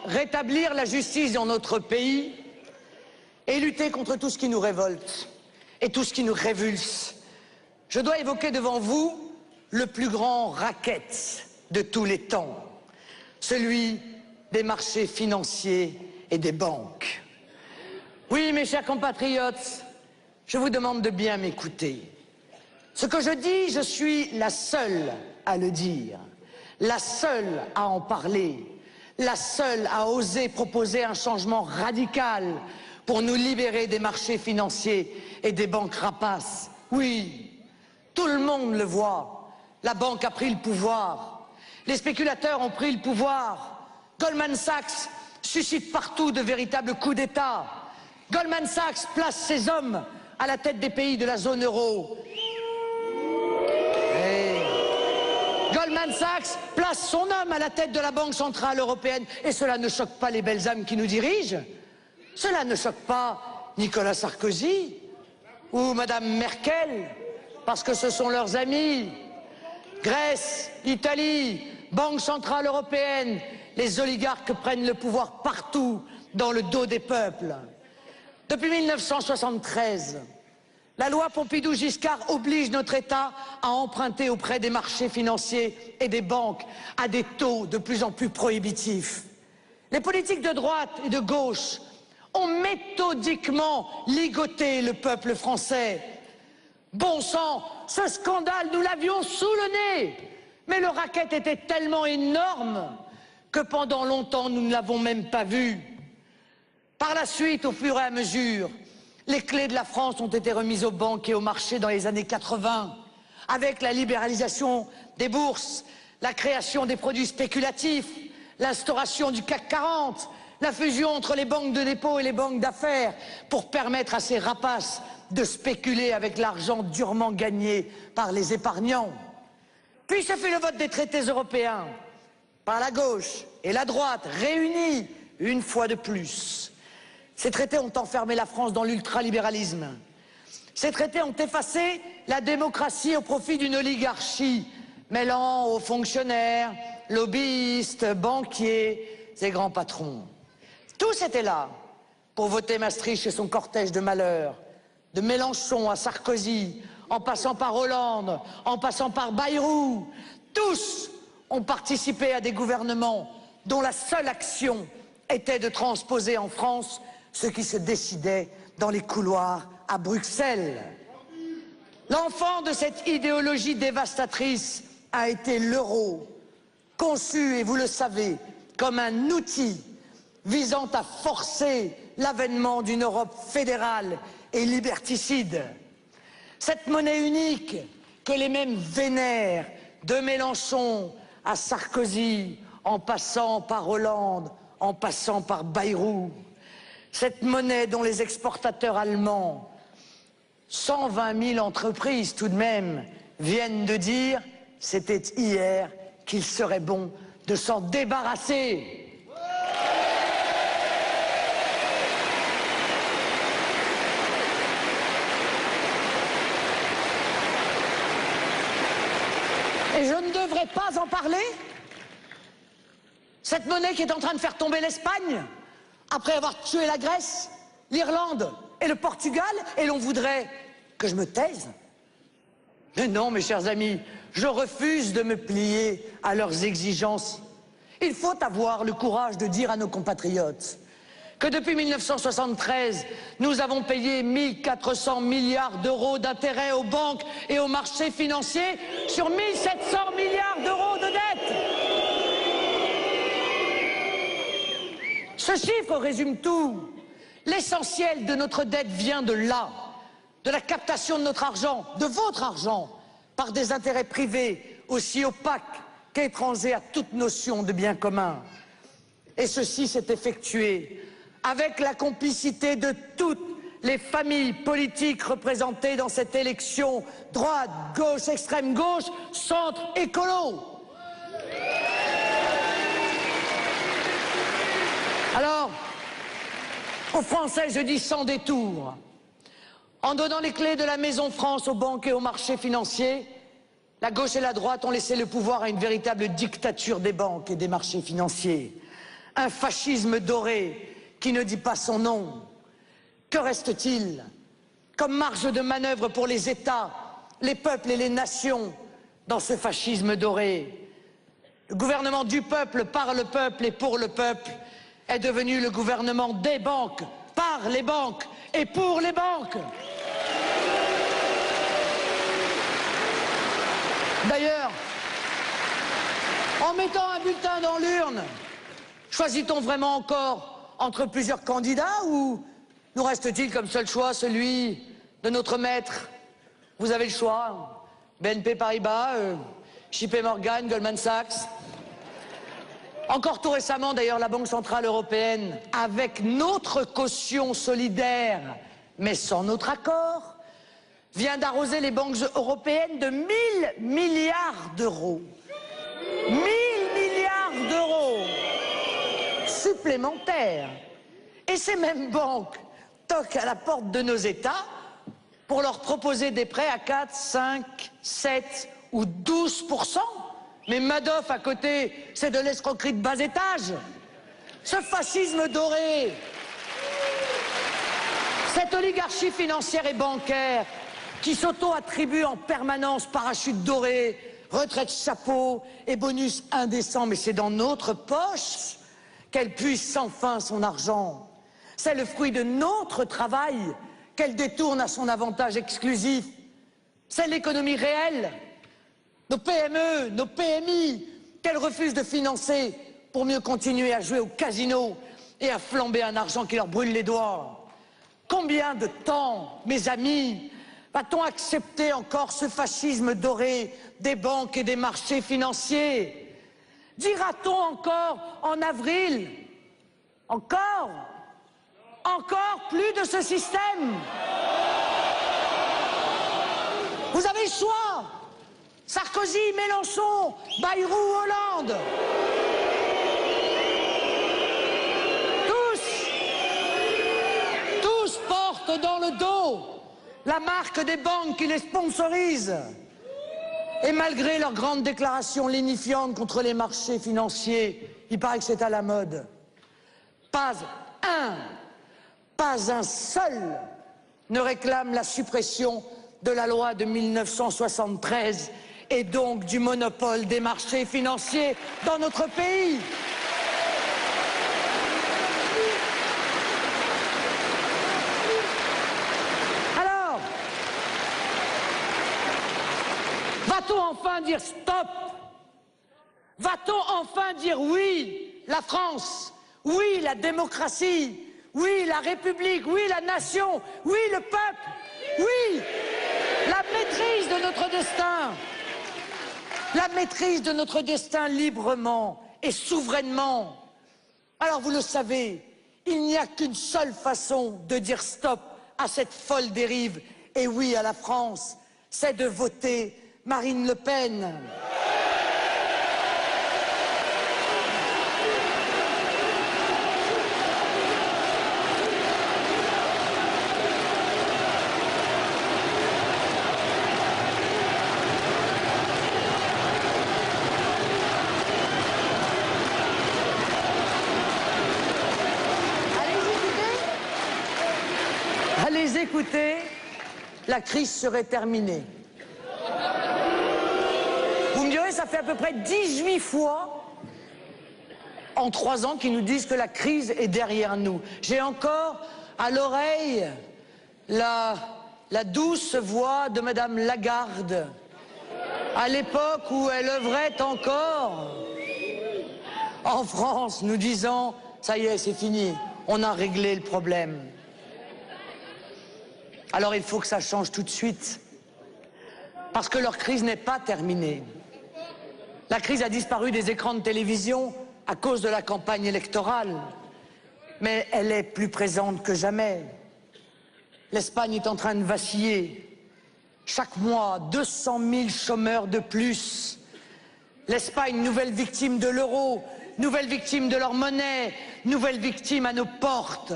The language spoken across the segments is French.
rétablir la justice dans notre pays et lutter contre tout ce qui nous révolte et tout ce qui nous révulse, je dois évoquer devant vous le plus grand racket de tous les temps, celui des marchés financiers et des banques. Oui, mes chers compatriotes, je vous demande de bien m'écouter. Ce que je dis, je suis la seule à le dire, la seule à en parler, la seule à oser proposer un changement radical pour nous libérer des marchés financiers et des banques rapaces. Oui, tout le monde le voit. La banque a pris le pouvoir. Les spéculateurs ont pris le pouvoir. Goldman Sachs suscite partout de véritables coups d'État. Goldman Sachs place ses hommes à la tête des pays de la zone euro. Goldman Sachs place son homme à la tête de la Banque Centrale Européenne. Et cela ne choque pas les belles âmes qui nous dirigent. Cela ne choque pas Nicolas Sarkozy ou Madame Merkel, parce que ce sont leurs amis. Grèce, Italie, Banque Centrale Européenne, les oligarques prennent le pouvoir partout dans le dos des peuples. Depuis 1973, la loi Pompidou-Giscard oblige notre État à emprunter auprès des marchés financiers et des banques à des taux de plus en plus prohibitifs. Les politiques de droite et de gauche ont méthodiquement ligoté le peuple français. Bon sang, ce scandale, nous l'avions sous le nez. Mais le racket était tellement énorme que pendant longtemps, nous ne l'avons même pas vu. Par la suite, au fur et à mesure, les clés de la France ont été remises aux banques et aux marchés dans les années 80, avec la libéralisation des bourses, la création des produits spéculatifs, l'instauration du CAC 40, la fusion entre les banques de dépôt et les banques d'affaires pour permettre à ces rapaces de spéculer avec l'argent durement gagné par les épargnants. Puis ce fut le vote des traités européens, par la gauche et la droite, réunis une fois de plus. Ces traités ont enfermé la France dans l'ultralibéralisme. Ces traités ont effacé la démocratie au profit d'une oligarchie, mêlant aux fonctionnaires, lobbyistes, banquiers et grands patrons. Tous étaient là pour voter Maastricht et son cortège de malheurs, de Mélenchon à Sarkozy, en passant par Hollande, en passant par Bayrou. Tous ont participé à des gouvernements dont la seule action était de transposer en France ce qui se décidait dans les couloirs à Bruxelles. L'enfant de cette idéologie dévastatrice a été l'euro, conçu, et vous le savez, comme un outil visant à forcer l'avènement d'une Europe fédérale et liberticide. Cette monnaie unique que les mêmes vénèrent, de Mélenchon à Sarkozy, en passant par Hollande, en passant par Bayrou. Cette monnaie dont les exportateurs allemands, 120 000 entreprises tout de même, viennent de dire, c'était hier, qu'il serait bon de s'en débarrasser. Et je ne devrais pas en parler? Cette monnaie qui est en train de faire tomber l'Espagne, après avoir tué la Grèce, l'Irlande et le Portugal, et l'on voudrait que je me taise? Mais non, mes chers amis, je refuse de me plier à leurs exigences. Il faut avoir le courage de dire à nos compatriotes que depuis 1973, nous avons payé 1 400 milliards d'euros d'intérêts aux banques et aux marchés financiers sur 1 700 milliards d'euros de dette. Ce chiffre résume tout. L'essentiel de notre dette vient de là, de la captation de notre argent, de votre argent, par des intérêts privés aussi opaques qu'étrangers à toute notion de bien commun. Et ceci s'est effectué avec la complicité de toutes les familles politiques représentées dans cette élection, droite, gauche, extrême gauche, centre, écolo. Alors, aux Français, je dis sans détour, en donnant les clés de la Maison France aux banques et aux marchés financiers, la gauche et la droite ont laissé le pouvoir à une véritable dictature des banques et des marchés financiers. un fascisme doré qui ne dit pas son nom. Que reste-t-il comme marge de manœuvre pour les États, les peuples et les nations dans ce fascisme doré? Le gouvernement du peuple, par le peuple et pour le peuple est devenu le gouvernement des banques, par les banques et pour les banques. D'ailleurs, en mettant un bulletin dans l'urne, choisit-on vraiment encore entre plusieurs candidats ou nous reste-t-il comme seul choix celui de notre maître? Vous avez le choix, BNP Paribas, JP Morgan, Goldman Sachs. Encore tout récemment, d'ailleurs, la Banque Centrale Européenne, avec notre caution solidaire, mais sans notre accord, vient d'arroser les banques européennes de 1 000 milliards d'euros. 1 000 milliards d'euros supplémentaires. Et ces mêmes banques toquent à la porte de nos États pour leur proposer des prêts à 4, 5, 7 ou 12%. Mais Madoff à côté, c'est de l'escroquerie de bas étage. Ce fascisme doré, cette oligarchie financière et bancaire qui s'auto-attribue en permanence parachute doré, retraite chapeau et bonus indécents, mais c'est dans notre poche qu'elle puise sans fin son argent. C'est le fruit de notre travail qu'elle détourne à son avantage exclusif. C'est l'économie réelle, nos PME, nos PMI, qu'elle refuse de financer pour mieux continuer à jouer au casino et à flamber un argent qui leur brûle les doigts. Combien de temps, mes amis, va-t-on accepter encore ce fascisme doré des banques et des marchés financiers? Dira-t-on encore en avril, encore plus de ce système? Vous avez le choix. Sarkozy, Mélenchon, Bayrou, Hollande. Tous portent dans le dos la marque des banques qui les sponsorisent. Et malgré leurs grandes déclarations lénifiantes contre les marchés financiers, il paraît que c'est à la mode. Pas un seul ne réclame la suppression de la loi de 1973 et donc du monopole des marchés financiers dans notre pays. Alors, va-t-on enfin dire stop? Va-t-on enfin dire oui, la France, oui, la démocratie, oui, la République, oui, la nation, oui, le peuple, oui, la maîtrise de notre destin. La maîtrise de notre destin librement et souverainement. Alors vous le savez, il n'y a qu'une seule façon de dire stop à cette folle dérive et oui à la France, c'est de voter Marine Le Pen. Allez écouter, la crise serait terminée. Vous me direz, ça fait à peu près 18 fois en 3 ans qu'ils nous disent que la crise est derrière nous. J'ai encore à l'oreille la douce voix de Madame Lagarde, à l'époque où elle œuvrait encore en France, nous disant « ça y est, c'est fini, on a réglé le problème ». Alors il faut que ça change tout de suite, parce que leur crise n'est pas terminée. La crise a disparu des écrans de télévision à cause de la campagne électorale, mais elle est plus présente que jamais. L'Espagne est en train de vaciller. Chaque mois, 200 000 chômeurs de plus. L'Espagne, nouvelle victime de l'euro, nouvelle victime de leur monnaie, nouvelle victime à nos portes.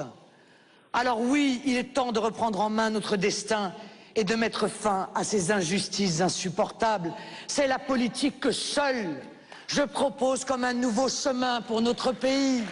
Alors oui, il est temps de reprendre en main notre destin et de mettre fin à ces injustices insupportables. C'est la politique que seule je propose comme un nouveau chemin pour notre pays.